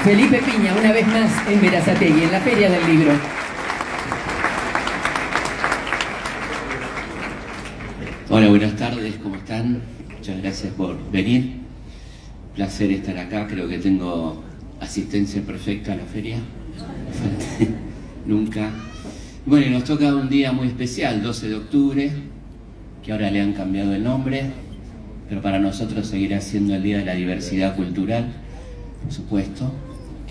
Felipe Piña, una vez más en Berazategui, en la Feria del Libro. Hola, buenas tardes, ¿cómo están? Muchas gracias por venir. Placer estar acá, creo que tengo asistencia perfecta a la feria. Nunca. Bueno, nos toca un día muy especial, 12 de octubre, que ahora le han cambiado el nombre, pero para nosotros seguirá siendo el Día de la Diversidad Cultural, por supuesto.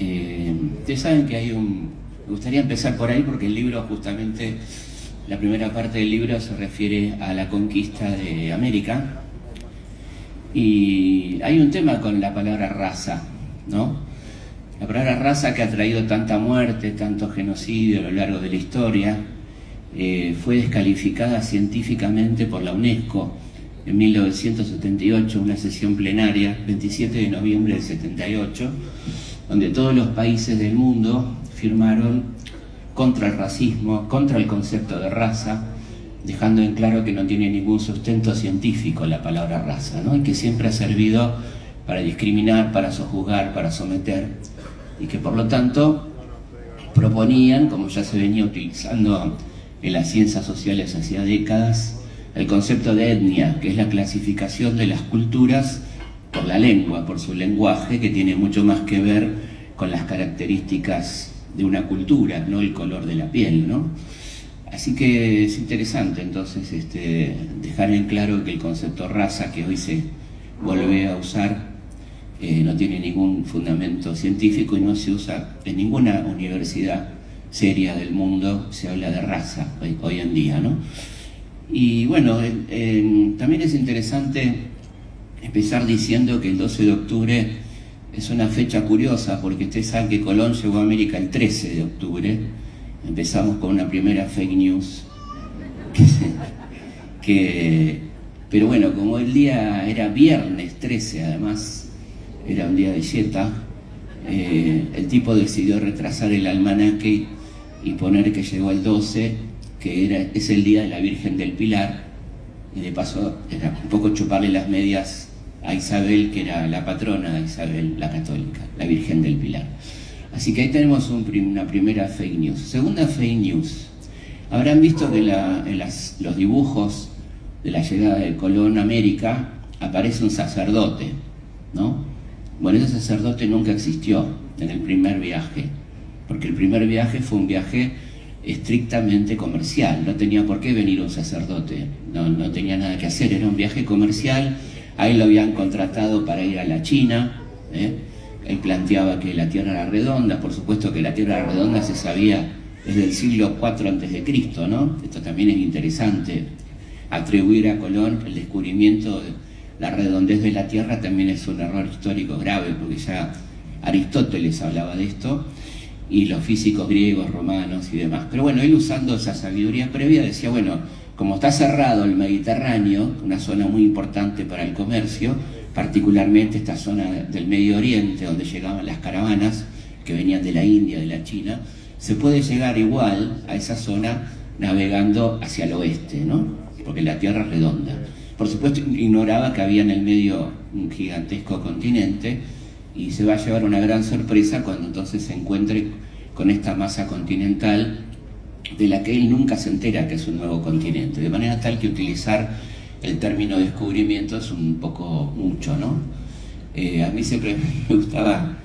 Ustedes saben que me gustaría empezar por ahí porque el libro, justamente, la primera parte del libro se refiere a la conquista de América. Y hay un tema con la palabra raza, ¿no? La palabra raza, que ha traído tanta muerte, tanto genocidio a lo largo de la historia, fue descalificada científicamente por la UNESCO en 1978, una sesión plenaria, 27 de noviembre del 78, donde todos los países del mundo firmaron contra el racismo, contra el concepto de raza, dejando en claro que no tiene ningún sustento científico la palabra raza, ¿no? Y que siempre ha servido para discriminar, para sojuzgar, para someter, y que por lo tanto proponían, como ya se venía utilizando en las ciencias sociales hacía décadas, el concepto de etnia, que es la clasificación de las culturas por la lengua, por su lenguaje, que tiene mucho más que ver con las características de una cultura, no el color de la piel, ¿no? Así que es interesante entonces dejar en claro que el concepto raza, que hoy se vuelve a usar, no tiene ningún fundamento científico y no se usa en ninguna universidad seria del mundo. Se habla de raza hoy en día, ¿no? Y bueno, también es interesante empezar diciendo que el 12 de octubre es una fecha curiosa, porque ustedes saben que Colón llegó a América el 13 de octubre. Empezamos con una primera fake news, pero bueno, como el día era viernes 13, además era un día de yeta, el tipo decidió retrasar el almanaque y poner que llegó el 12, que es el día de la Virgen del Pilar, y de paso era un poco chuparle las medias a Isabel, que era la patrona de Isabel, la católica, la Virgen del Pilar. Así que ahí tenemos una primera fake news. Segunda fake news. Habrán visto que en los dibujos de la llegada de Colón a América aparece un sacerdote, ¿no? Bueno, ese sacerdote nunca existió en el primer viaje, porque el primer viaje fue un viaje estrictamente comercial. No tenía por qué venir un sacerdote, no tenía nada que hacer, era un viaje comercial. Ahí lo habían contratado para ir a la China, Él planteaba que la Tierra era redonda. Por supuesto que la Tierra era redonda se sabía desde el siglo IV a.C., ¿no? Esto también es interesante. Atribuir a Colón el descubrimiento de la redondez de la Tierra también es un error histórico grave, porque ya Aristóteles hablaba de esto, y los físicos griegos, romanos y demás. Pero bueno, él, usando esa sabiduría previa, decía, bueno, como está cerrado el Mediterráneo, una zona muy importante para el comercio, particularmente esta zona del Medio Oriente, donde llegaban las caravanas que venían de la India, de la China, se puede llegar igual a esa zona navegando hacia el oeste, ¿no? Porque la Tierra es redonda. Por supuesto, ignoraba que había en el medio un gigantesco continente, y se va a llevar una gran sorpresa cuando entonces se encuentre con esta masa continental de la que él nunca se entera que es un nuevo continente, de manera tal que utilizar el término descubrimiento es un poco mucho, ¿no? A mí siempre me gustaba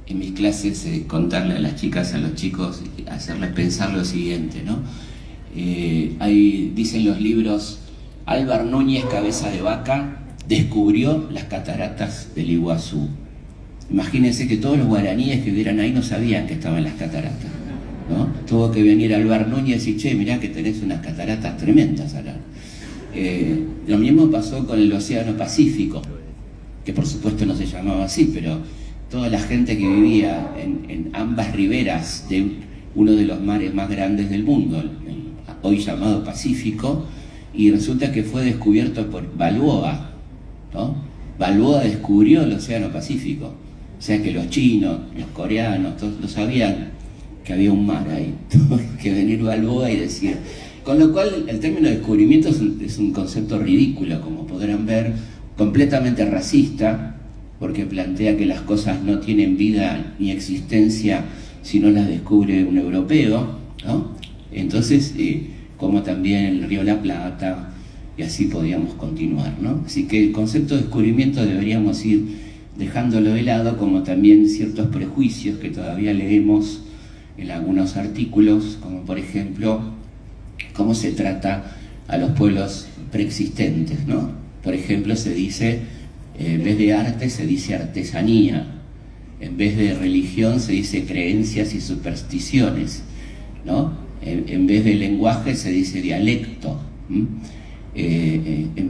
en mis clases contarle a las chicas, a los chicos, hacerles pensar lo siguiente, ¿no? Ahí dicen los libros, Álvar Núñez Cabeza de Vaca descubrió las cataratas del Iguazú. Imagínense que todos los guaraníes que vivieran ahí no sabían que estaban las cataratas, ¿no? Tuvo que venir Álvar Núñez y che, mirá que tenés unas cataratas tremendas acá. Lo mismo pasó con el Océano Pacífico, que por supuesto no se llamaba así, pero toda la gente que vivía en ambas riberas de uno de los mares más grandes del mundo, hoy llamado Pacífico, y resulta que fue descubierto por Balboa, ¿no? Balboa descubrió el Océano Pacífico, o sea que los chinos, los coreanos, todos lo sabían que había un mar ahí. Tuvo que venir Balboa y decir. Con lo cual, el término descubrimiento es un concepto ridículo, como podrán ver, completamente racista, porque plantea que las cosas no tienen vida ni existencia si no las descubre un europeo, ¿no? Entonces, como también el río La Plata, y así podíamos continuar, ¿no? Así que el concepto de descubrimiento deberíamos ir dejándolo de lado, como también ciertos prejuicios que todavía leemos en algunos artículos, como por ejemplo, cómo se trata a los pueblos preexistentes, ¿no? Por ejemplo, se dice, en vez de arte se dice artesanía, en vez de religión se dice creencias y supersticiones, ¿no? En vez de lenguaje se dice dialecto.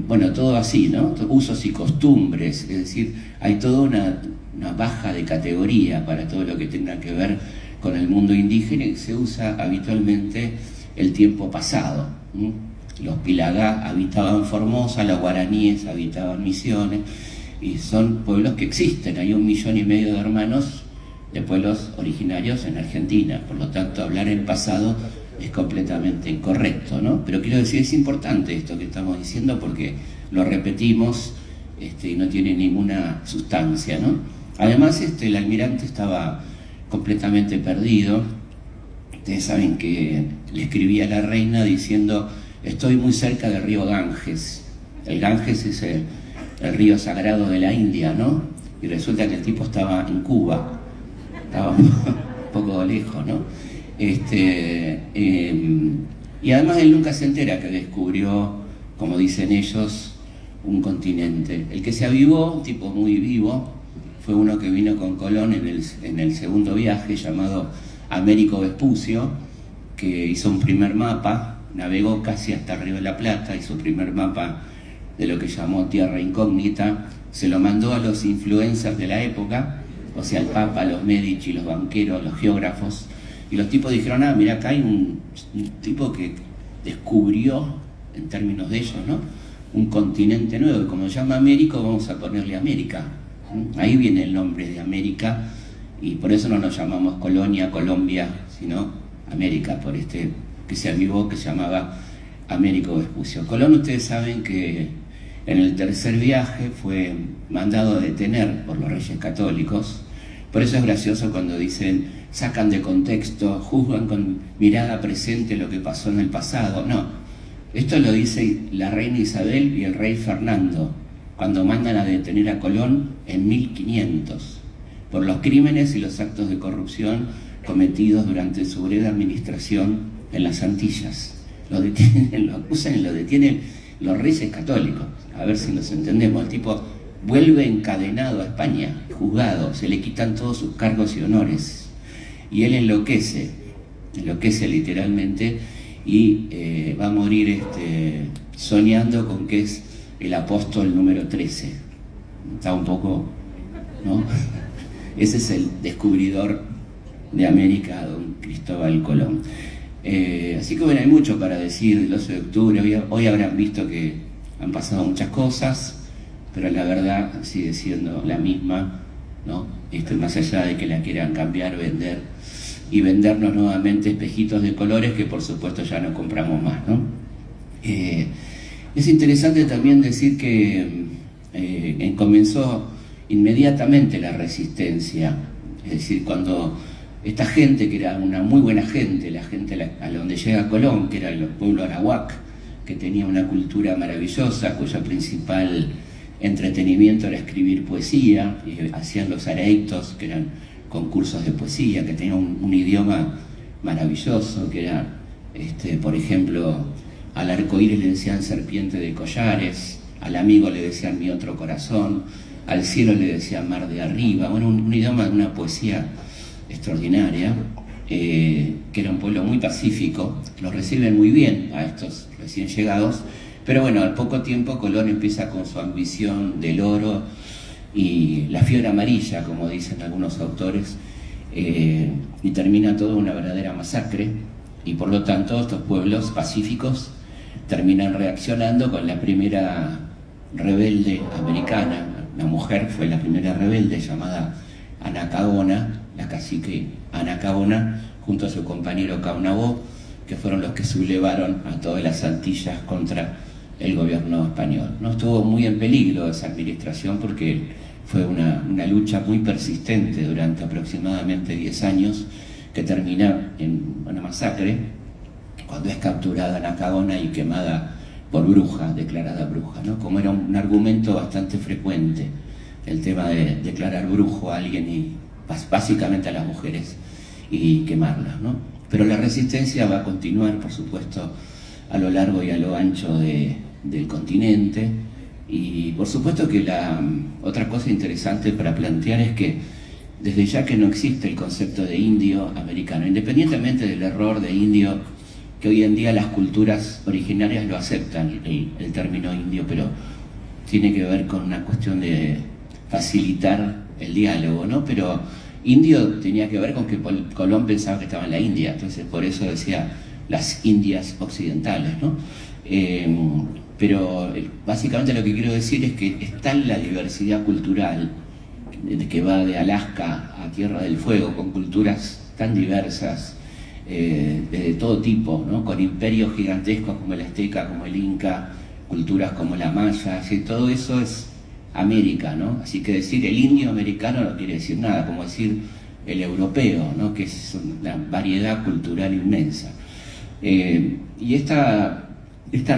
Bueno, todo así, ¿no? Usos y costumbres, es decir, hay toda una baja de categoría para todo lo que tenga que ver con el mundo indígena, y se usa habitualmente el tiempo pasado. Los Pilagá habitaban Formosa, los guaraníes habitaban Misiones, y son pueblos que existen. Hay 1,5 millones de hermanos de pueblos originarios en Argentina, por lo tanto hablar en pasado es completamente incorrecto, ¿no? Pero quiero decir, es importante esto que estamos diciendo porque lo repetimos y no tiene ninguna sustancia, ¿no? Además, el almirante estaba completamente perdido. Ustedes saben que le escribía a la reina diciendo: estoy muy cerca del río Ganges. El Ganges es el río sagrado de la India, ¿no? Y resulta que el tipo estaba en Cuba, estaba un poco lejos, ¿no? Y además él nunca se entera que descubrió, como dicen ellos, un continente. El que se avivó, un tipo muy vivo, fue uno que vino con Colón en el segundo viaje, llamado Américo Vespucio, que hizo un primer mapa, navegó casi hasta el Río de la Plata, hizo su primer mapa de lo que llamó Tierra Incógnita, se lo mandó a los influencers de la época, o sea, al Papa, los Medici, los banqueros, los geógrafos, y los tipos dijeron: ah, mira, acá hay un tipo que descubrió, en términos de ellos, ¿no?, un continente nuevo, y como se llama Américo, vamos a ponerle América. Ahí viene el nombre de América, y por eso no nos llamamos Colonia, Colombia, sino América, por que se avivó, que se llamaba Américo Vespucio. Colón, ustedes saben que en el tercer viaje fue mandado a detener por los Reyes Católicos. Por eso es gracioso cuando dicen, sacan de contexto, juzgan con mirada presente lo que pasó en el pasado. No, esto lo dice la reina Isabel y el rey Fernando cuando mandan a detener a Colón en 1500 por los crímenes y los actos de corrupción cometidos durante su breve administración en las Antillas. Lo detienen, lo acusan y lo detienen los Reyes Católicos. A ver si nos entendemos. El tipo vuelve encadenado a España, juzgado, se le quitan todos sus cargos y honores, y él enloquece literalmente, y va a morir soñando con que es el apóstol número 13. Está un poco, ¿no? Ese es el descubridor de América, don Cristóbal Colón. Así que bueno, hay mucho para decir del 11 de octubre. Hoy habrán visto que han pasado muchas cosas, pero la verdad sigue siendo la misma, ¿no? Más allá de que la quieran cambiar, vender y vendernos nuevamente espejitos de colores que por supuesto ya no compramos más, ¿no? Es interesante también decir que comenzó inmediatamente la resistencia, es decir, cuando esta gente, que era una muy buena gente, la gente a donde llega Colón, que era el pueblo arawak, que tenía una cultura maravillosa, cuyo principal entretenimiento era escribir poesía, y hacían los areitos, que eran concursos de poesía, que tenían un idioma maravilloso, que era, por ejemplo, al arcoíris le decían serpiente de collares, al amigo le decían mi otro corazón, al cielo le decían mar de arriba. Bueno, un idioma de una poesía extraordinaria, que era un pueblo muy pacífico. Los reciben muy bien a estos recién llegados, pero bueno, al poco tiempo Colón empieza con su ambición del oro y la fiebre amarilla, como dicen algunos autores, y termina todo una verdadera masacre, y por lo tanto estos pueblos pacíficos terminan reaccionando con la primera rebelde americana. La mujer fue la primera rebelde, llamada Anacaona, la cacique Anacaona, junto a su compañero Caunabó, que fueron los que sublevaron a todas las Antillas contra el gobierno español. No estuvo muy en peligro esa administración porque Fue una lucha muy persistente durante aproximadamente 10 años, que termina en una masacre, cuando es capturada Nakaona y quemada por bruja, declarada bruja, ¿no? Como era un argumento bastante frecuente, el tema de declarar brujo a alguien, y básicamente a las mujeres, y quemarlas, ¿no? Pero la resistencia va a continuar, por supuesto, a lo largo y a lo ancho del continente. Y por supuesto que la otra cosa interesante para plantear es que desde ya que no existe el concepto de indio americano, independientemente del error de indio, que hoy en día las culturas originarias lo aceptan, el término indio, pero tiene que ver con una cuestión de facilitar el diálogo, ¿no? Pero indio tenía que ver con que Colón pensaba que estaba en la India, entonces por eso decía las Indias occidentales, ¿no? Pero básicamente lo que quiero decir es que está la diversidad cultural que va de Alaska a Tierra del Fuego, con culturas tan diversas, de todo tipo, ¿no? Con imperios gigantescos como el azteca, como el inca, culturas como la maya, y todo eso es América, ¿no? Así que decir el indio americano no quiere decir nada, como decir el europeo, ¿no? Que es una variedad cultural inmensa. Y esta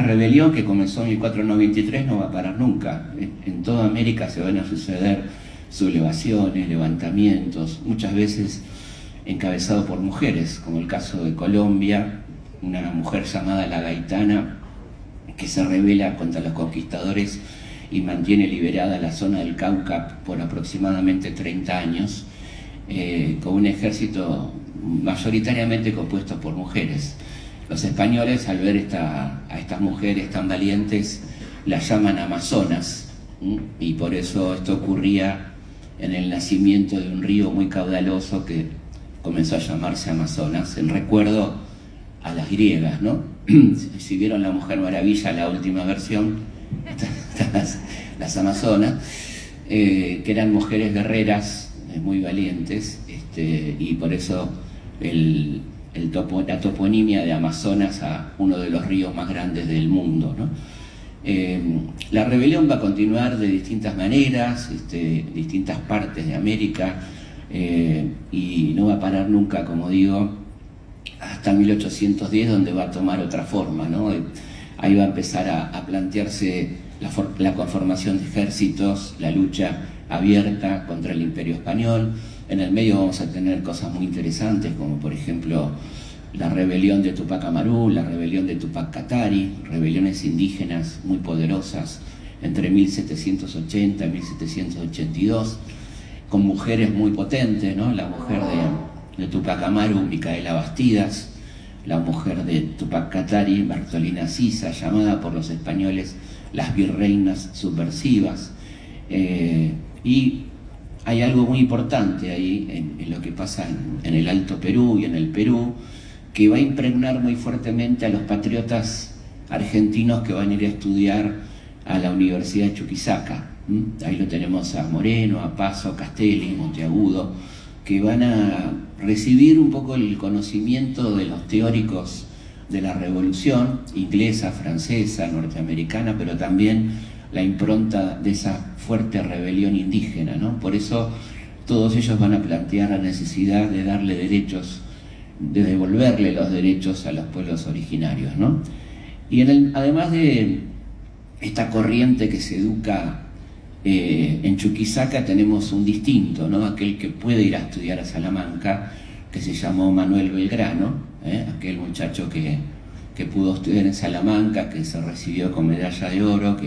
rebelión que comenzó en 1493 no va a parar nunca. En toda América se van a suceder sublevaciones, levantamientos, muchas veces encabezados por mujeres, como el caso de Colombia, una mujer llamada La Gaitana, que se rebela contra los conquistadores y mantiene liberada la zona del Cauca por aproximadamente 30 años, con un ejército mayoritariamente compuesto por mujeres. Los españoles, al ver a estas mujeres tan valientes, las llaman amazonas, y por eso esto ocurría en el nacimiento de un río muy caudaloso que comenzó a llamarse Amazonas, en recuerdo a las griegas, ¿no? Si vieron La Mujer Maravilla, la última versión, las amazonas, que eran mujeres guerreras muy valientes, y por eso la toponimia de Amazonas a uno de los ríos más grandes del mundo, ¿no? La rebelión va a continuar de distintas maneras, distintas partes de América, y no va a parar nunca, como digo, hasta 1810, donde va a tomar otra forma, ¿no? Ahí va a empezar a plantearse la conformación de ejércitos, la lucha abierta contra el Imperio Español. En el medio vamos a tener cosas muy interesantes, como por ejemplo la rebelión de Tupac Amaru, la rebelión de Tupac Katari, rebeliones indígenas muy poderosas entre 1780 y 1782, con mujeres muy potentes, ¿no? La mujer de Tupac Amaru, Micaela Bastidas, la mujer de Tupac Katari, Bartolina Sisa, llamada por los españoles las virreinas subversivas. Y hay algo muy importante ahí en lo que pasa en el Alto Perú y en el Perú, que va a impregnar muy fuertemente a los patriotas argentinos que van a ir a estudiar a la Universidad de Chuquisaca. Ahí lo tenemos a Moreno, a Paso, Castelli, Monteagudo, que van a recibir un poco el conocimiento de los teóricos de la revolución inglesa, francesa, norteamericana, pero también la impronta de esa fuerte rebelión indígena, ¿no? Por eso todos ellos van a plantear la necesidad de darle derechos, de devolverle los derechos a los pueblos originarios, ¿no? Y además de esta corriente que se educa en Chuquisaca, tenemos un distinto, ¿no? Aquel que puede ir a estudiar a Salamanca, que se llamó Manuel Belgrano, aquel muchacho que pudo estudiar en Salamanca, que se recibió con medalla de oro,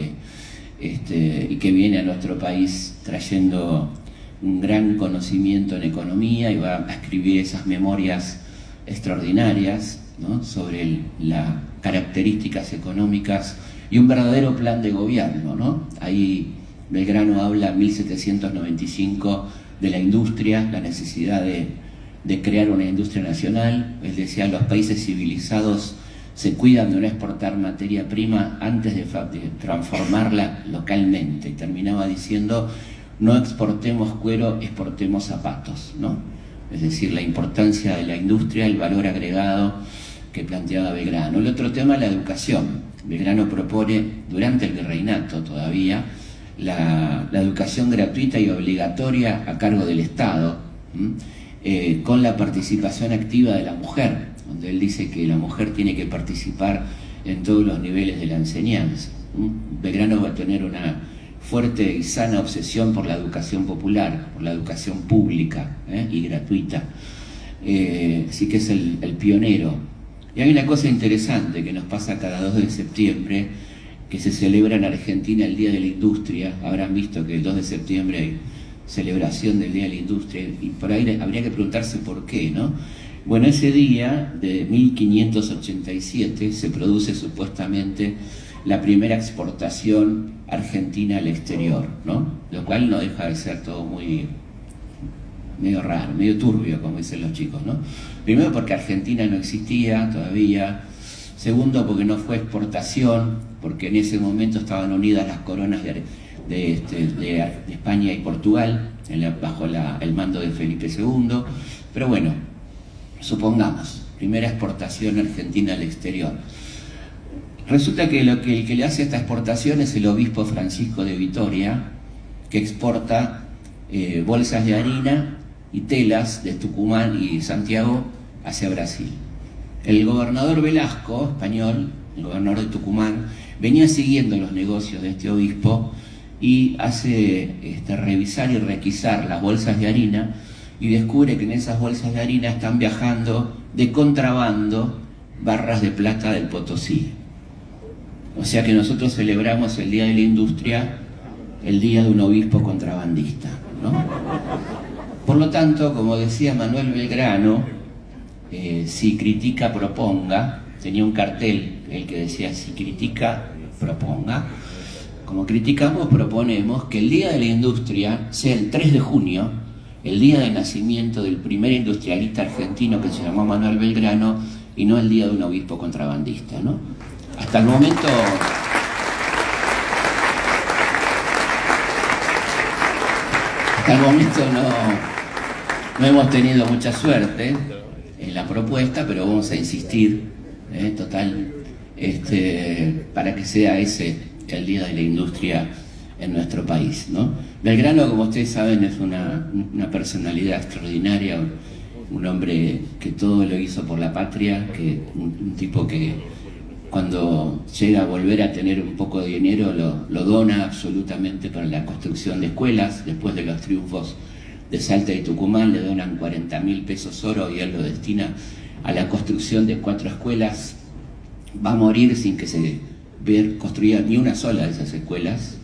y que viene a nuestro país trayendo un gran conocimiento en economía, y va a escribir esas memorias extraordinarias, ¿no? Sobre las características económicas y un verdadero plan de gobierno, ¿no? Ahí Belgrano habla en 1795 de la industria, la necesidad de crear una industria nacional. Él decía, los países civilizados se cuidan de no exportar materia prima antes de transformarla localmente. Y terminaba diciendo, no exportemos cuero, exportemos zapatos, ¿no? Es decir, la importancia de la industria, el valor agregado que planteaba Belgrano. El otro tema es la educación. Belgrano propone, durante el virreinato todavía, la educación gratuita y obligatoria a cargo del Estado, con la participación activa de la mujer, donde él dice que la mujer tiene que participar en todos los niveles de la enseñanza. Belgrano va a tener una fuerte y sana obsesión por la educación popular, por la educación pública y gratuita. Así que es el pionero. Y hay una cosa interesante que nos pasa cada 2 de septiembre, que se celebra en Argentina el Día de la Industria. Habrán visto que el 2 de septiembre hay celebración del Día de la Industria, y por ahí habría que preguntarse por qué, ¿no? Bueno, ese día de 1587 se produce supuestamente la primera exportación argentina al exterior, ¿no? Lo cual no deja de ser todo medio raro, medio turbio, como dicen los chicos, ¿no? Primero porque Argentina no existía todavía. Segundo, porque no fue exportación, porque en ese momento estaban unidas las coronas de España y Portugal, bajo el mando de Felipe II. Pero bueno, supongamos, primera exportación argentina al exterior. Resulta que el que le hace esta exportación es el obispo Francisco de Vitoria, que exporta bolsas de harina y telas de Tucumán y Santiago hacia Brasil. El gobernador Velasco, español, el gobernador de Tucumán, venía siguiendo los negocios de este obispo y hace revisar y requisar las bolsas de harina, y descubre que en esas bolsas de harina están viajando de contrabando barras de plata del Potosí. O sea que nosotros celebramos el Día de la Industria, el día de un obispo contrabandista, ¿no? Por lo tanto, como decía Manuel Belgrano, si critica, proponga. Tenía un cartel, el que decía: si critica, proponga. Como criticamos, proponemos que el Día de la Industria sea el 3 de junio, el día de nacimiento del primer industrialista argentino, que se llamó Manuel Belgrano, y no el día de un obispo contrabandista, ¿no? Hasta el momento no hemos tenido mucha suerte en la propuesta, pero vamos a insistir, para que sea ese el Día de la Industria en nuestro país, ¿no? Belgrano, como ustedes saben, es una personalidad extraordinaria, un hombre que todo lo hizo por la patria, un tipo que cuando llega a volver a tener un poco de dinero lo dona absolutamente para la construcción de escuelas. Después de los triunfos de Salta y Tucumán le donan 40.000 pesos oro y él lo destina a la construcción de 4 escuelas. Va a morir sin que se vea construida ni una sola de esas escuelas.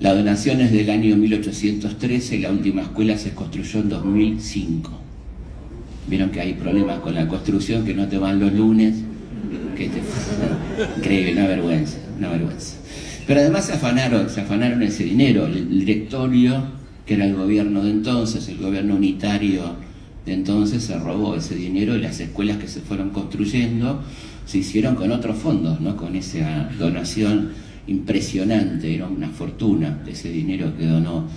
La donación es del año 1813 y la última escuela se construyó en 2005. Vieron que hay problemas con la construcción, que no te van los lunes, increíble, una vergüenza. Pero además se afanaron ese dinero. El directorio, que era el gobierno de entonces, el gobierno unitario de entonces, se robó ese dinero, y las escuelas que se fueron construyendo se hicieron con otros fondos, ¿no? Con esa donación impresionante, era una fortuna de ese dinero que donó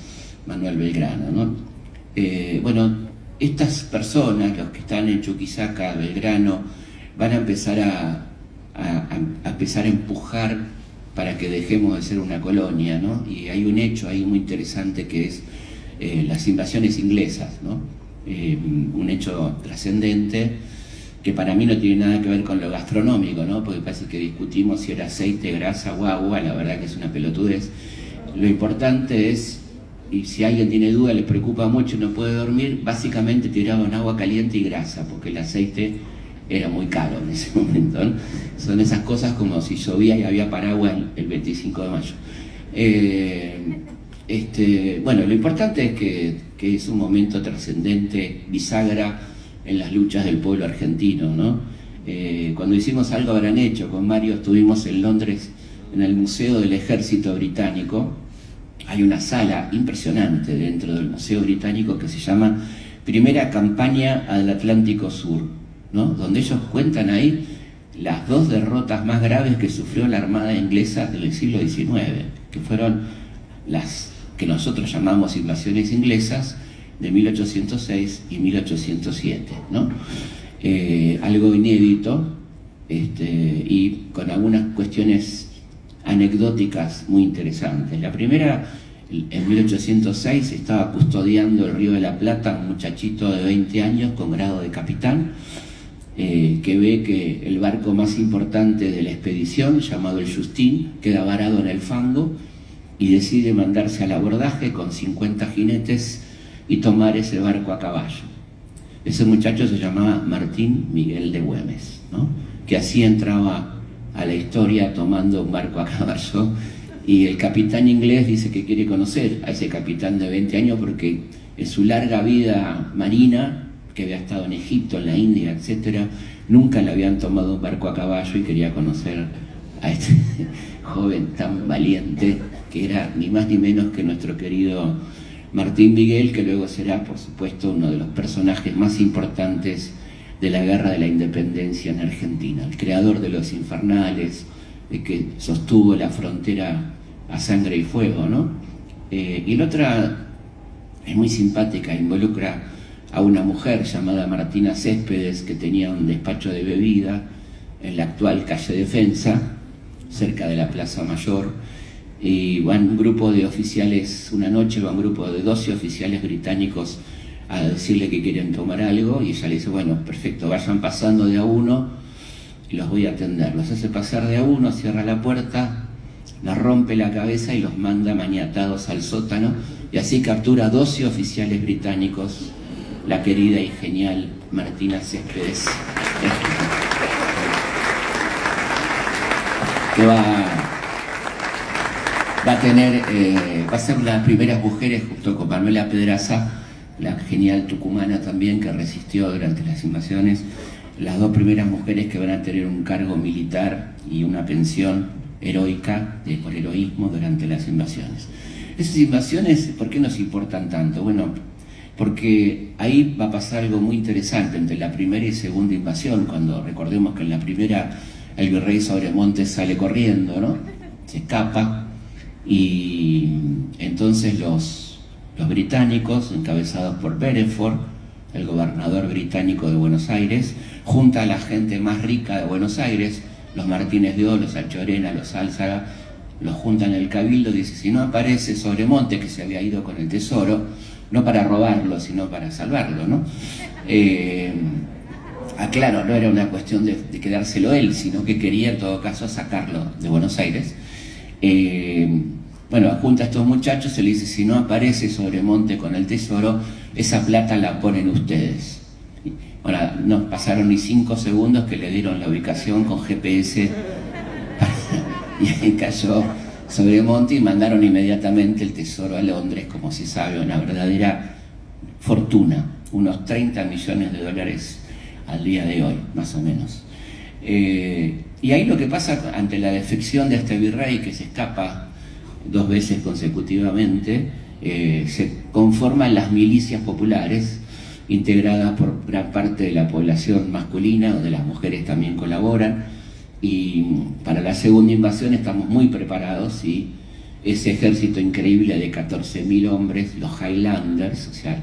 Manuel Belgrano, ¿no? Bueno, estas personas, los que están en Chuquisaca, Belgrano, van a empezar a empujar para que dejemos de ser una colonia, ¿no? Y hay un hecho ahí muy interesante, que es las invasiones inglesas, ¿no? Un hecho trascendente que para mí no tiene nada que ver con lo gastronómico, ¿no? Porque parece que discutimos si era aceite, grasa o agua. La verdad que es una pelotudez. Lo importante es, y si alguien tiene duda, le preocupa mucho y no puede dormir, básicamente tiraban agua caliente y grasa, porque el aceite era muy caro en ese momento, ¿no? Son esas cosas como si llovía y había paraguas el 25 de mayo. Bueno, lo importante es que es un momento trascendente, bisagra en las luchas del pueblo argentino, ¿no? Cuando hicimos Algo Habrán Hecho con Mario, estuvimos en Londres, en el Museo del Ejército Británico. Hay una sala impresionante dentro del Museo Británico que se llama Primera Campaña al Atlántico Sur, ¿no? Donde ellos cuentan ahí las 2 derrotas más graves que sufrió la Armada inglesa del siglo XIX, que fueron las que nosotros llamamos invasiones inglesas, de 1806 y 1807, ¿no? Algo inédito, y con algunas cuestiones anecdóticas muy interesantes. La primera En 1806 estaba custodiando el Río de la Plata un muchachito de 20 años con grado de capitán, que ve que el barco más importante de la expedición, llamado el Justín, queda varado en el fango y decide mandarse al abordaje con 50 jinetes y tomar ese barco a caballo. Ese muchacho se llamaba Martín Miguel de Güemes, ¿no? Que así entraba a la historia tomando un barco a caballo, y el capitán inglés dice que quiere conocer a ese capitán de 20 años porque en su larga vida marina, que había estado en Egipto, en la India, etc., nunca le habían tomado un barco a caballo y quería conocer a este joven tan valiente que era ni más ni menos que nuestro querido Martín Miguel, que luego será, por supuesto, uno de los personajes más importantes de la Guerra de la Independencia en Argentina, el creador de los infernales, de que sostuvo la frontera a sangre y fuego, ¿no? Y la otra es muy simpática, involucra a una mujer llamada Martina Céspedes, que tenía un despacho de bebida en la actual calle Defensa, cerca de la Plaza Mayor, y van un grupo de oficiales, una noche va un grupo de 12 oficiales británicos a decirle que quieren tomar algo, y ella le dice, bueno, perfecto, vayan pasando de a uno y los voy a atender. Los hace pasar de a uno, cierra la puerta, la rompe la cabeza y los manda maniatados al sótano, y así captura a 12 oficiales británicos la querida y genial Martina Céspedes, que va a ser las primeras mujeres, junto con Manuela Pedraza, la genial tucumana también, que resistió durante las invasiones, las dos primeras mujeres que van a tener un cargo militar y una pensión heroica por heroísmo durante las invasiones. Esas invasiones, ¿por qué nos importan tanto? Bueno, porque ahí va a pasar algo muy interesante entre la primera y segunda invasión, cuando recordemos que en la primera el virrey Sobremontes sale corriendo, ¿no? Se escapa, y entonces los británicos, encabezados por Beresford, el gobernador británico de Buenos Aires, junta a la gente más rica de Buenos Aires, los Martínez de Oz, los Anchorena, los Álzaga, los juntan en el cabildo, dice, si no aparece Sobremontes, que se había ido con el tesoro, no para robarlo, sino para salvarlo, ¿no? Claro, no era una cuestión de quedárselo él, sino que quería en todo caso sacarlo de Buenos Aires. Bueno, junta a estos muchachos, se le dice, si no aparece Sobremonte con el tesoro, esa plata la ponen ustedes. Ahora, no pasaron ni 5 segundos que le dieron la ubicación con GPS y ahí cayó Sobremonte y mandaron inmediatamente el tesoro a Londres, como se sabe, una verdadera fortuna, unos 30 millones de dólares al día de hoy, más o menos. Y ahí lo que pasa ante la defección de este virrey, que se escapa 2 veces consecutivamente, se conforman las milicias populares, integradas por gran parte de la población masculina, donde las mujeres también colaboran, y para la segunda invasión estamos muy preparados, y ese ejército increíble de 14.000 hombres, los Highlanders, o sea,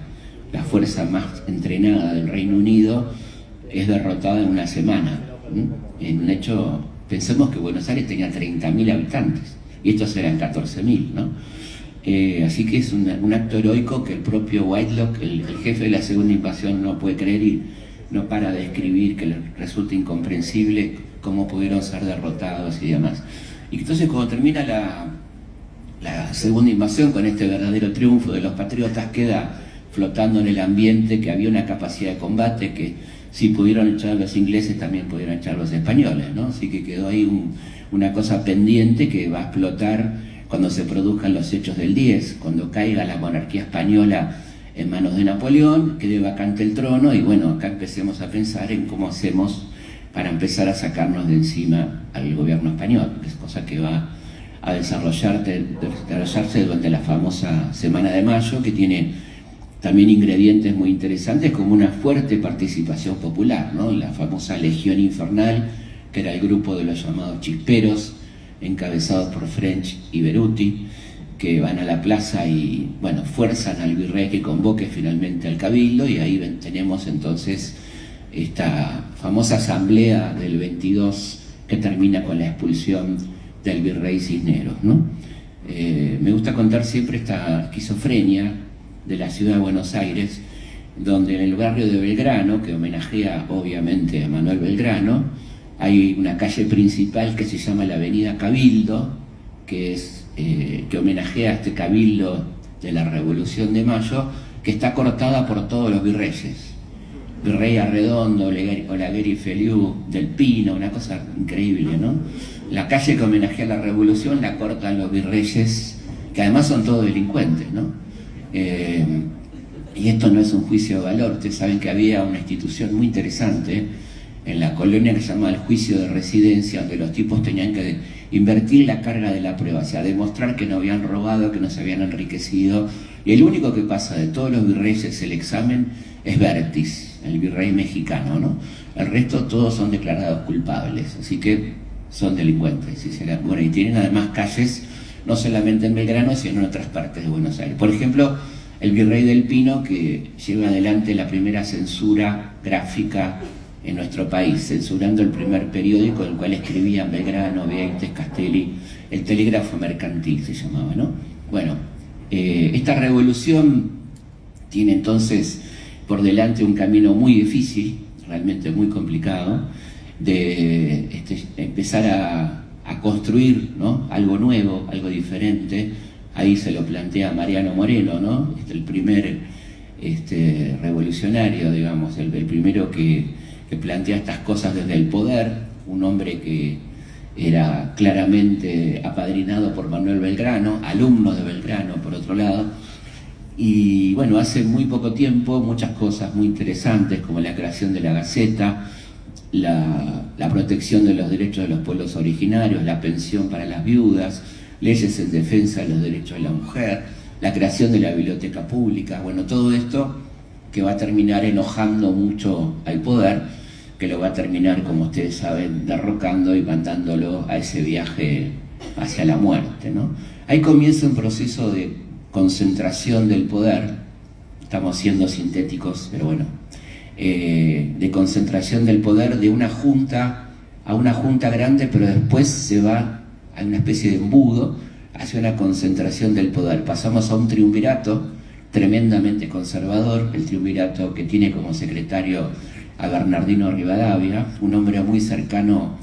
la fuerza más entrenada del Reino Unido, es derrotada en una semana. En un hecho, pensemos que Buenos Aires tenía 30.000 habitantes, y estos eran 14.000, ¿no? Así que es un acto heroico que el propio Whitelock, el jefe de la segunda invasión, no puede creer y no para de escribir, que le resulta incomprensible cómo pudieron ser derrotados y demás. Y entonces cuando termina la segunda invasión con este verdadero triunfo de los patriotas, queda flotando en el ambiente que había una capacidad de combate que si pudieron echar los ingleses también pudieron echar los españoles, ¿no? Así que quedó ahí una cosa pendiente que va a explotar cuando se produzcan los hechos del 10, cuando caiga la monarquía española en manos de Napoleón, quede vacante el trono, y bueno, acá empecemos a pensar en cómo hacemos para empezar a sacarnos de encima al gobierno español, que es cosa que va a desarrollarse durante la famosa Semana de Mayo, que tiene también ingredientes muy interesantes como una fuerte participación popular, ¿no? La famosa Legión Infernal, que era el grupo de los llamados chisperos, encabezados por French y Beruti, que van a la plaza y, bueno, fuerzan al virrey que convoque finalmente al cabildo, y ahí tenemos entonces esta famosa asamblea del 22 que termina con la expulsión del virrey Cisneros, ¿no? Me gusta contar siempre esta esquizofrenia de la ciudad de Buenos Aires, donde en el barrio de Belgrano, que homenajea obviamente a Manuel Belgrano, hay una calle principal que se llama la Avenida Cabildo, que homenajea a este cabildo de la Revolución de Mayo, que está cortada por todos los virreyes. Virrey Arredondo, Olaguer Feliú, Del Pino, una cosa increíble, ¿no? La calle que homenajea a la Revolución la cortan los virreyes, que además son todos delincuentes, ¿no? Y esto no es un juicio de valor. Ustedes saben que había una institución muy interesante en la colonia que se llamaba el juicio de residencia, donde los tipos tenían que invertir la carga de la prueba, o sea, demostrar que no habían robado, que no se habían enriquecido. Y el único que pasa de todos los virreyes el examen es Vértiz, el virrey mexicano, ¿no? El resto todos son declarados culpables, así que son delincuentes. Bueno, y tienen además calles, no solamente en Belgrano, sino en otras partes de Buenos Aires. Por ejemplo, el virrey Del Pino, que lleva adelante la primera censura gráfica en nuestro país, censurando el primer periódico en el cual escribían Belgrano, Vieites, Castelli, el Telégrafo Mercantil se llamaba, ¿no? Bueno, esta revolución tiene entonces por delante un camino muy difícil, realmente muy complicado, de empezar a construir, ¿no? Algo nuevo, algo diferente. Ahí se lo plantea Mariano Moreno, ¿no? El primer revolucionario, digamos, el primero que plantea estas cosas desde el poder, un hombre que era claramente apadrinado por Manuel Belgrano, alumno de Belgrano por otro lado, y bueno, hace muy poco tiempo muchas cosas muy interesantes como la creación de la Gaceta, la protección de los derechos de los pueblos originarios, la pensión para las viudas, leyes en defensa de los derechos de la mujer, la creación de la biblioteca pública, bueno, todo esto que va a terminar enojando mucho al poder, que lo va a terminar, como ustedes saben, derrocando y mandándolo a ese viaje hacia la muerte, ¿no? Ahí comienza un proceso de concentración del poder, estamos siendo sintéticos, pero bueno, de concentración del poder de una junta a una junta grande, pero después se va a una especie de embudo hacia una concentración del poder. Pasamos a un triunvirato tremendamente conservador, el triunvirato que tiene como secretario a Bernardino Rivadavia, un hombre muy cercano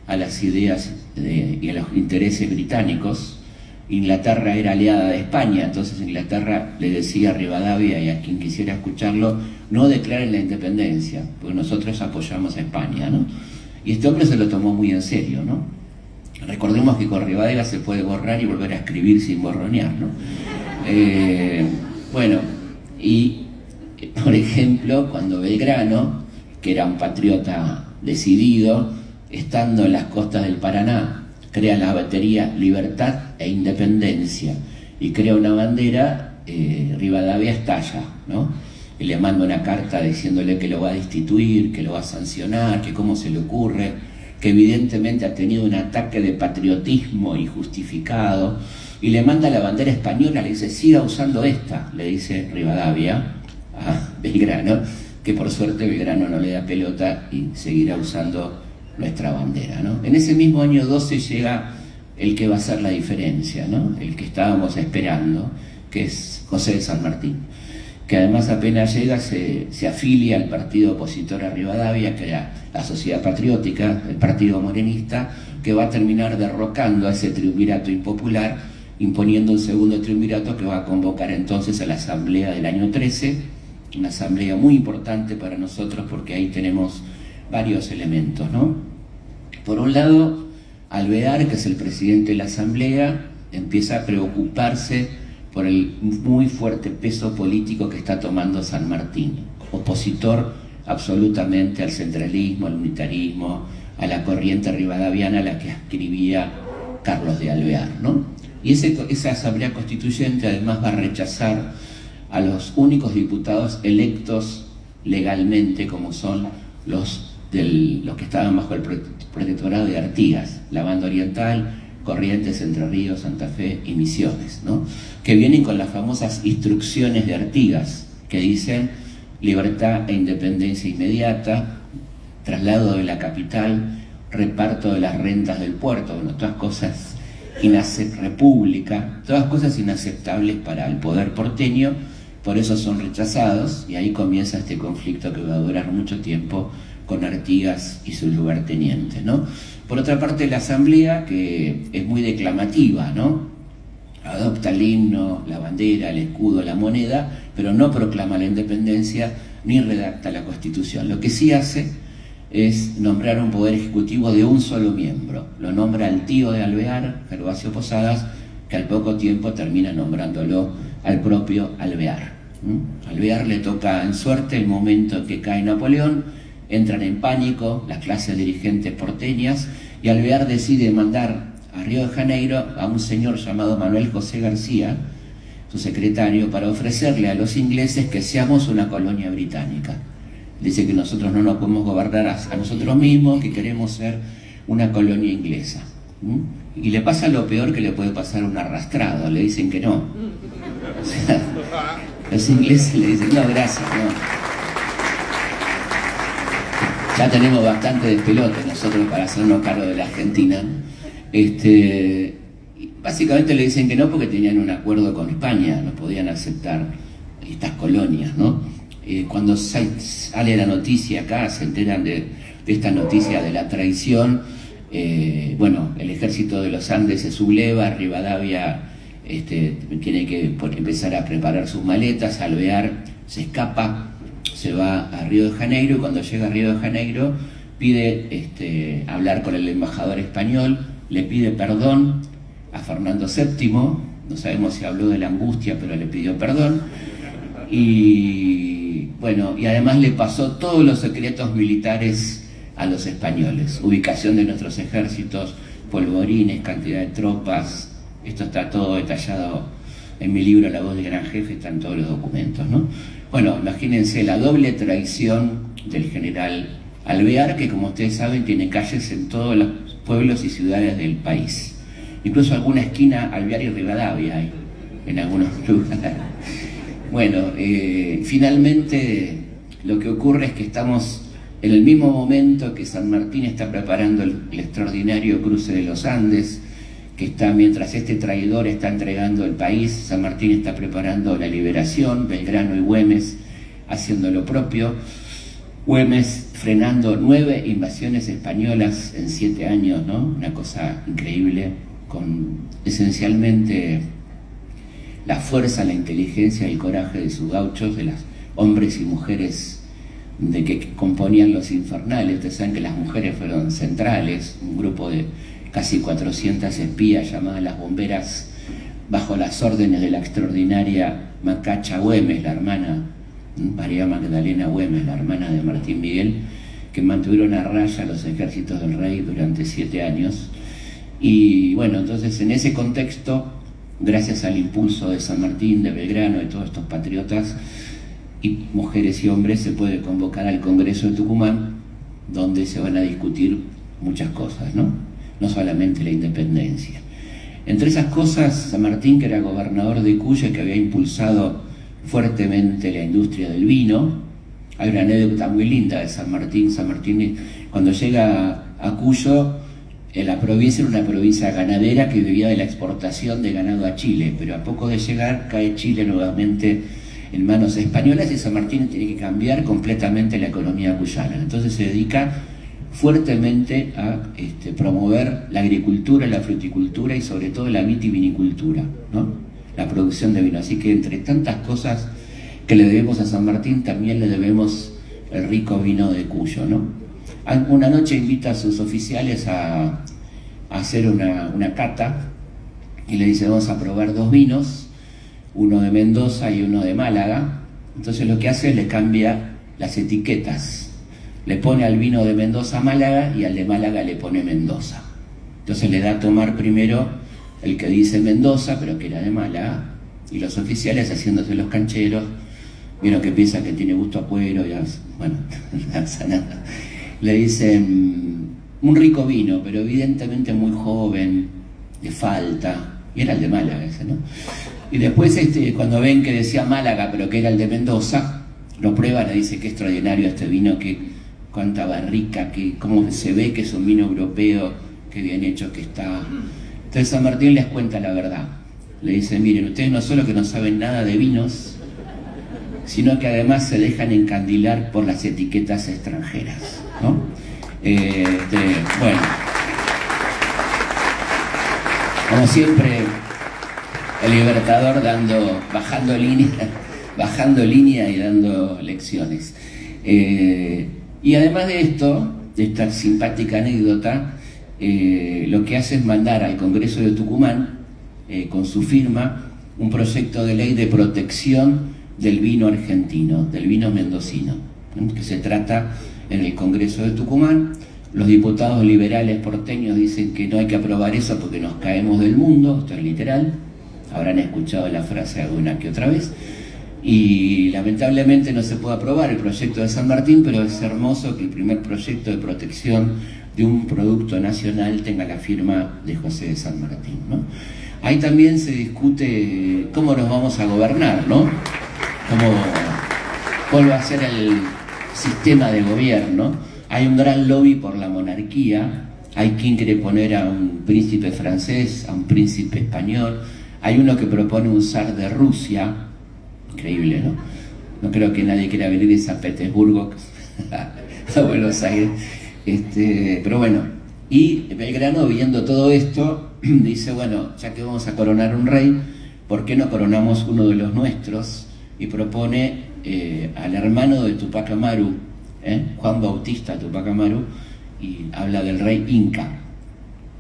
a las ideas y a los intereses británicos. Inglaterra era aliada de España, entonces Inglaterra le decía a Rivadavia y a quien quisiera escucharlo, no declaren la independencia, porque nosotros apoyamos a España, ¿no? Y este hombre se lo tomó muy en serio, ¿no? Recordemos que con Rivadavia se puede borrar y volver a escribir sin borronear, ¿no? Bueno, y por ejemplo, cuando Belgrano, que era un patriota decidido, estando en las costas del Paraná, crea la batería Libertad e Independencia y crea una bandera, Rivadavia estalla, ¿no? Y le manda una carta diciéndole que lo va a destituir, que lo va a sancionar, que cómo se le ocurre, que evidentemente ha tenido un ataque de patriotismo injustificado, y le manda la bandera española, le dice, siga usando esta, le dice Rivadavia a Belgrano, que por suerte Belgrano no le da pelota y seguirá usando nuestra bandera, ¿no? En ese mismo año 12 llega el que va a hacer la diferencia, ¿no? El que estábamos esperando, que es José de San Martín, que además apenas llega se afilia al partido opositor a Rivadavia, que era la Sociedad Patriótica, el partido morenista, que va a terminar derrocando a ese triunvirato impopular, imponiendo un segundo triunvirato que va a convocar entonces a la asamblea del año 13, una asamblea muy importante para nosotros porque ahí tenemos varios elementos, ¿no? Por un lado, Alvear, que es el presidente de la asamblea, empieza a preocuparse por el muy fuerte peso político que está tomando San Martín, opositor absolutamente al centralismo, al unitarismo, a la corriente rivadaviana a la que escribía Carlos de Alvear, ¿no? Y esa asamblea constituyente además va a rechazar a los únicos diputados electos legalmente, como son los que estaban bajo el protectorado de Artigas, la Banda Oriental, Corrientes, Entre Ríos, Santa Fe y Misiones, ¿no? Que vienen con las famosas instrucciones de Artigas, que dicen libertad e independencia inmediata, traslado de la capital, reparto de las rentas del puerto, bueno, todas cosas república, todas cosas inaceptables para el poder porteño, por eso son rechazados, y ahí comienza este conflicto que va a durar mucho tiempo con Artigas y sus lugartenientes, ¿no? Por otra parte, la asamblea, que es muy declamativa, ¿no? Adopta el himno, la bandera, el escudo, la moneda, pero no proclama la independencia ni redacta la Constitución. Lo que sí hace es nombrar un poder ejecutivo de un solo miembro. Lo nombra el tío de Alvear, Gervasio Posadas, que al poco tiempo termina nombrándolo al propio Alvear. Alvear le toca en suerte el momento en que cae Napoleón, entran en pánico las clases dirigentes porteñas y Alvear decide mandar a Río de Janeiro a un señor llamado Manuel José García, su secretario, para ofrecerle a los ingleses que seamos una colonia británica. Dice que nosotros no nos podemos gobernar a nosotros mismos, que queremos ser una colonia inglesa. Y le pasa lo peor que le puede pasar a un arrastrado, le dicen que no. O sea, los ingleses le dicen, no, gracias, no. Ya tenemos bastante despelote nosotros para hacernos cargo de la Argentina. Básicamente le dicen que no porque tenían un acuerdo con España, no podían aceptar estas colonias, ¿no? Cuando sale la noticia acá, se enteran de esta noticia de la traición. Bueno, el ejército de los Andes se subleva, Rivadavia tiene que empezar a preparar sus maletas, Alvear se escapa, se va a Río de Janeiro, y cuando llega a Río de Janeiro pide hablar con el embajador español, le pide perdón a Fernando VII, no sabemos si habló de la angustia, pero le pidió perdón, y bueno, y además le pasó todos los secretos militares a los españoles, ubicación de nuestros ejércitos, polvorines, cantidad de tropas. Esto está todo detallado en mi libro La voz del gran jefe, están todos los documentos, ¿no? Bueno, imagínense la doble traición del general Alvear, que como ustedes saben tiene calles en todos los pueblos y ciudades del país. Incluso alguna esquina Alvear y Rivadavia hay en algunos lugares. Bueno, finalmente lo que ocurre es que estamos en el mismo momento que San Martín está preparando el extraordinario cruce de los Andes, que está, mientras este traidor está entregando el país, San Martín está preparando la liberación, Belgrano y Güemes haciendo lo propio, Güemes frenando 9 invasiones españolas en 7 años, ¿no? Una cosa increíble, con esencialmente la fuerza, la inteligencia y el coraje de sus gauchos, de los hombres y mujeres de que componían los infernales. Ustedes saben que las mujeres fueron centrales, un grupo de casi 400 espías llamadas las bomberas, bajo las órdenes de la extraordinaria Macacha Güemes, la hermana, María Magdalena Güemes, la hermana de Martín Miguel, que mantuvieron a raya los ejércitos del rey durante 7 años. Y bueno, entonces en ese contexto, gracias al impulso de San Martín, de Belgrano, de todos estos patriotas, y mujeres y hombres, se puede convocar al Congreso de Tucumán, donde se van a discutir muchas cosas, ¿no? No solamente la independencia. Entre esas cosas, San Martín, que era gobernador de Cuyo y que había impulsado fuertemente la industria del vino, hay una anécdota muy linda de San Martín. San Martín, cuando llega a Cuyo, la provincia era una provincia ganadera que vivía de la exportación de ganado a Chile, pero a poco de llegar cae Chile nuevamente en manos españolas y San Martín tiene que cambiar completamente la economía cuyana. Entonces se dedica fuertemente a promover la agricultura, la fruticultura y sobre todo la vitivinicultura, ¿no? La producción de vino. Así que entre tantas cosas que le debemos a San Martín, también le debemos el rico vino de Cuyo, ¿no? Una noche invita a sus oficiales a hacer una cata y le dice: vamos a probar 2 vinos, uno de Mendoza y uno de Málaga. Entonces lo que hace es le cambia las etiquetas, le pone al vino de Mendoza Málaga y al de Málaga le pone Mendoza. Entonces le da a tomar primero el que dice Mendoza, pero que era de Málaga, y los oficiales, haciéndose los cancheros, vieron que piensa que tiene gusto a cuero, y bueno, nada. Le dicen: un rico vino, pero evidentemente muy joven, le falta, y era el de Málaga ese, ¿no? Y después cuando ven que decía Málaga, pero que era el de Mendoza, lo prueban y dicen: qué extraordinario este vino, que cuánta barrica, que cómo se ve que es un vino europeo, qué bien hecho que está. Entonces San Martín les cuenta la verdad. Le dice, miren, ustedes no solo que no saben nada de vinos, sino que además se dejan encandilar por las etiquetas extranjeras, ¿no? Bueno, como siempre, el Libertador bajando línea y dando lecciones. Y además de esto, de esta simpática anécdota, lo que hace es mandar al Congreso de Tucumán, con su firma, un proyecto de ley de protección del vino argentino, del vino mendocino, ¿no? Que se trata en el Congreso de Tucumán. Los diputados liberales porteños dicen que no hay que aprobar eso porque nos caemos del mundo, esto es literal, habrán escuchado la frase alguna que otra vez, y lamentablemente no se puede aprobar el proyecto de San Martín, pero es hermoso que el primer proyecto de protección de un producto nacional tenga la firma de José de San Martín, ¿no? Ahí también se discute cómo nos vamos a gobernar, ¿no? ¿Cuál va a ser el sistema de gobierno? Hay un gran lobby por la monarquía, hay quien quiere poner a un príncipe francés, a un príncipe español, hay uno que propone un zar de Rusia, increíble, ¿no? No creo que nadie quiera venir de San Petersburgo a Buenos Aires, pero bueno, y Belgrano, viendo todo esto, dice, bueno, ya que vamos a coronar un rey, ¿por qué no coronamos uno de los nuestros? Y propone al hermano de Tupac Amaru, Juan Bautista Tupac Amaru, y habla del rey Inca.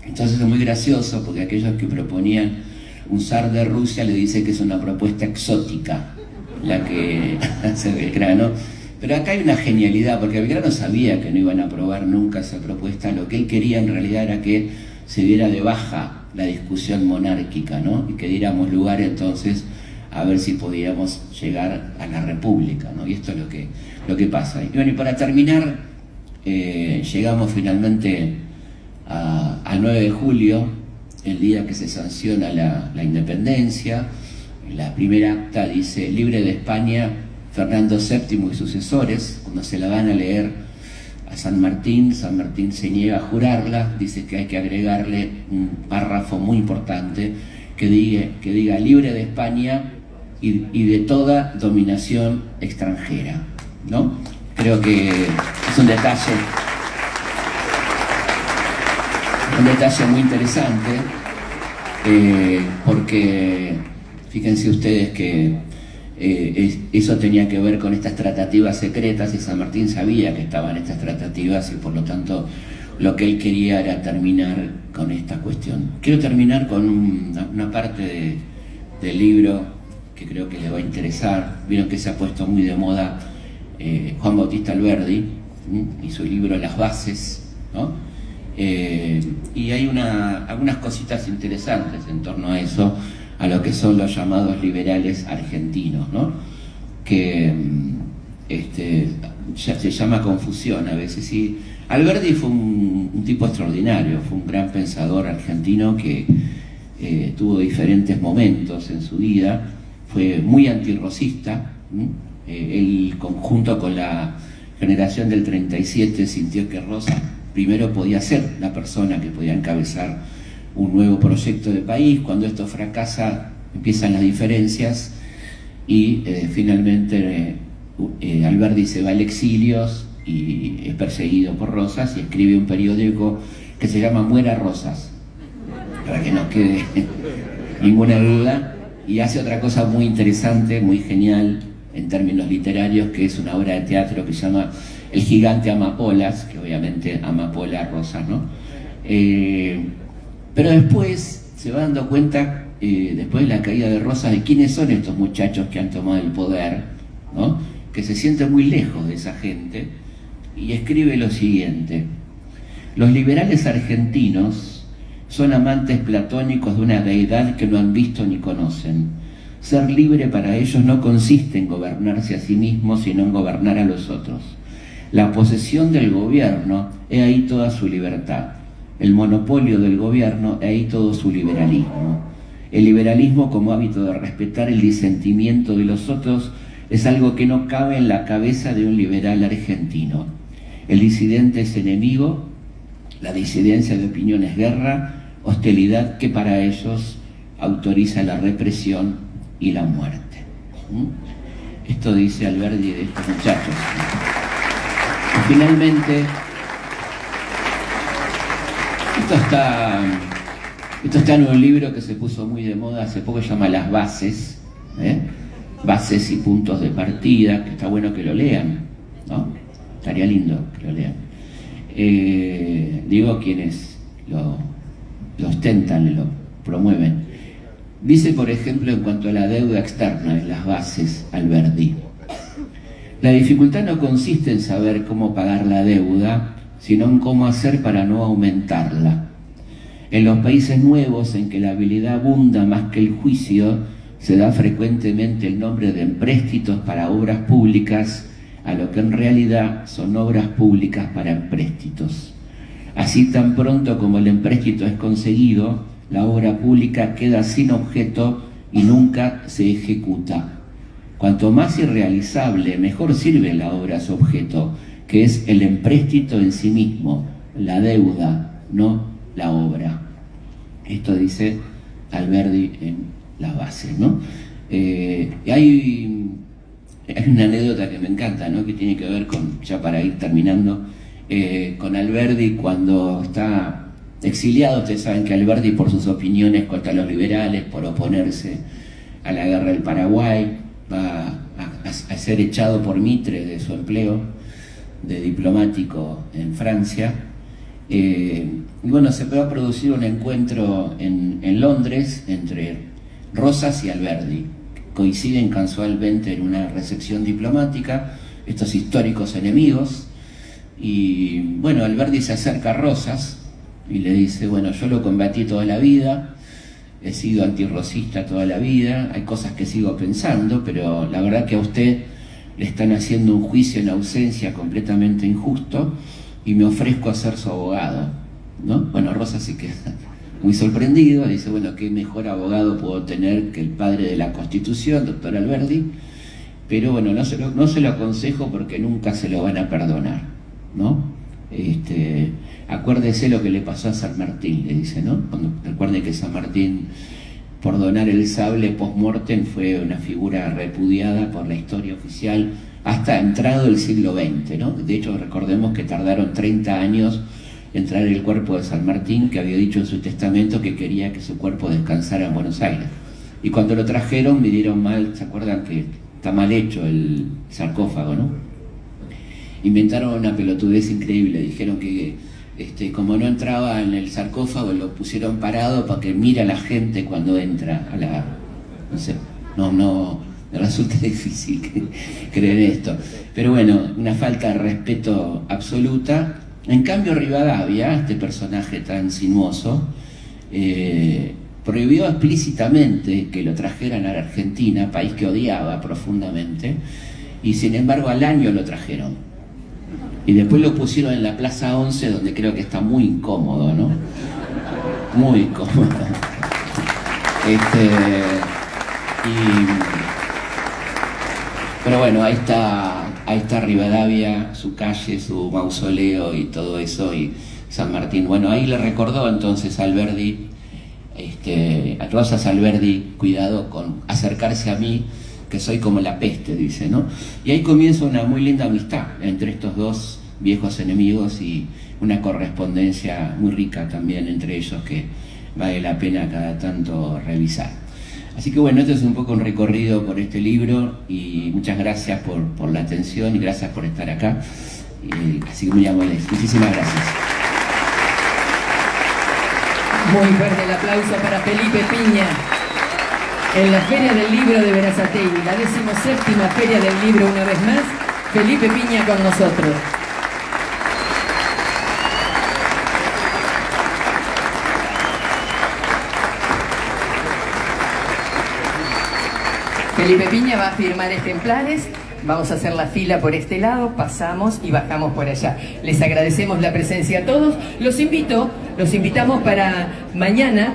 Entonces es muy gracioso porque aquellos que proponían un zar de Rusia le dicen que es una propuesta exótica la que hace Belgrano. Pero acá hay una genialidad, porque Belgrano sabía que no iban a aprobar nunca esa propuesta. Lo que él quería en realidad era que se diera de baja la discusión monárquica, ¿no? Y que diéramos lugar entonces a ver si podíamos llegar a la república, ¿no? Y esto es lo que pasa. Y bueno, y para terminar, llegamos finalmente al 9 de julio, el día que se sanciona la independencia. La primera acta dice, libre de España, Fernando VII y sucesores. Cuando se la van a leer a San Martín se niega a jurarla, dice que hay que agregarle un párrafo muy importante que diga libre de España y de toda dominación extranjera, ¿no? Creo que es un detalle muy interesante, porque fíjense ustedes que eso tenía que ver con estas tratativas secretas, y San Martín sabía que estaban estas tratativas, y por lo tanto lo que él quería era terminar con esta cuestión. Quiero terminar con una parte del libro que creo que le va a interesar. Vieron que se ha puesto muy de moda Juan Bautista Alberdi y su libro Las Bases, ¿no? Y hay algunas cositas interesantes en torno a eso, a lo que son los llamados liberales argentinos, ¿no? Que ya se llama confusión a veces. Y Alberdi fue un tipo extraordinario, fue un gran pensador argentino que tuvo diferentes momentos en su vida, fue muy antirrosista. Él, conjunto con la generación del 37, sintió que Rosas primero podía ser la persona que podía encabezar un nuevo proyecto de país. Cuando esto fracasa, empiezan las diferencias y finalmente Alberdi se va al exilio y es perseguido por Rosas y escribe un periódico que se llama Muera Rosas, para que no quede ninguna duda, y hace otra cosa muy interesante, muy genial en términos literarios, que es una obra de teatro que se llama El gigante amapolas, que obviamente amapola Rosas, ¿no? Pero después se va dando cuenta, después de la caída de Rosas, de quiénes son estos muchachos que han tomado el poder, ¿no? Que se siente muy lejos de esa gente, y escribe lo siguiente: los liberales argentinos son amantes platónicos de una deidad que no han visto ni conocen. Ser libre para ellos no consiste en gobernarse a sí mismos, sino en gobernar a los otros. La posesión del gobierno, he ahí toda su libertad. El monopolio del gobierno, he ahí todo su liberalismo. El liberalismo, como hábito de respetar el disentimiento de los otros, es algo que no cabe en la cabeza de un liberal argentino. El disidente es enemigo, la disidencia de opinión es guerra, hostilidad que para ellos autoriza la represión y la muerte. Esto dice Alberdi de estos muchachos. Y finalmente, esto está en un libro que se puso muy de moda hace poco, se llama Las Bases, Bases y Puntos de Partida, que está bueno que lo lean, ¿no? Estaría lindo que lo lean. Digo quienes lo ostentan, lo promueven. Dice, por ejemplo, en cuanto a la deuda externa en Las Bases, Alberdi: la dificultad no consiste en saber cómo pagar la deuda, sino en cómo hacer para no aumentarla. En los países nuevos, en que la habilidad abunda más que el juicio, se da frecuentemente el nombre de empréstitos para obras públicas, a lo que en realidad son obras públicas para empréstitos. Así, tan pronto como el empréstito es conseguido, la obra pública queda sin objeto y nunca se ejecuta. Cuanto más irrealizable, mejor sirve la obra a su objeto, que es el empréstito en sí mismo, la deuda, no la obra. Esto dice Alberdi en Las Bases, ¿no? Hay una anécdota que me encanta, ¿no? Que tiene que ver con, ya para ir terminando, con Alberdi cuando está exiliado. Ustedes saben que Alberdi, por sus opiniones contra los liberales, por oponerse a la guerra del Paraguay, va a ser echado por Mitre de su empleo de diplomático en Francia. Y bueno, se va a producir un encuentro en Londres entre Rosas y Alberdi. Coinciden casualmente en una recepción diplomática, estos históricos enemigos. Y bueno, Alberdi se acerca a Rosas y le dice: bueno, yo lo combatí toda la vida, he sido antirrosista toda la vida, hay cosas que sigo pensando, pero la verdad que a usted le están haciendo un juicio en ausencia completamente injusto y me ofrezco a ser su abogado, ¿no? Bueno, Rosas se queda muy sorprendido, dice: bueno, ¿qué mejor abogado puedo tener que el padre de la Constitución, doctor Alberdi? Pero bueno, no se lo aconsejo porque nunca se lo van a perdonar, ¿no? Acuérdese lo que le pasó a San Martín, le dice, ¿no? Recuerde que San Martín, por donar el sable post-mortem, fue una figura repudiada por la historia oficial hasta entrado el siglo XX, ¿no? De hecho, recordemos que tardaron 30 años en traer el cuerpo de San Martín, que había dicho en su testamento que quería que su cuerpo descansara en Buenos Aires. Y cuando lo trajeron, midieron mal, ¿se acuerdan que está mal hecho el sarcófago, ¿no? Inventaron una pelotudez increíble, dijeron que como no entraba en el sarcófago, lo pusieron parado para que mire a la gente cuando entra a la... No sé, no me resulta difícil creer esto. Pero bueno, una falta de respeto absoluta. En cambio, Rivadavia, este personaje tan sinuoso, prohibió explícitamente que lo trajeran a la Argentina, país que odiaba profundamente, y sin embargo al año lo trajeron. Y después lo pusieron en la Plaza 11, donde creo que está muy incómodo, ¿no? Muy incómodo. Pero bueno, ahí está Rivadavia, su calle, su mausoleo y todo eso, y San Martín. Bueno, ahí le recordó entonces a Alberdi, a Rosas Alberdi: cuidado con acercarse a mí, que soy como la peste, dice, ¿no? Y ahí comienza una muy linda amistad entre estos dos viejos enemigos y una correspondencia muy rica también entre ellos que vale la pena cada tanto revisar. Así que bueno, este es un poco un recorrido por este libro y muchas gracias por la atención y gracias por estar acá. Así que muy amables. Muchísimas gracias. Muy fuerte el aplauso para Felipe Piña. En la Feria del Libro de Berazategui, la 17ª Feria del Libro, una vez más, Felipe Piña con nosotros. Felipe Piña va a firmar ejemplares. Vamos a hacer la fila por este lado, pasamos y bajamos por allá. Les agradecemos la presencia a todos. Los invitamos para mañana.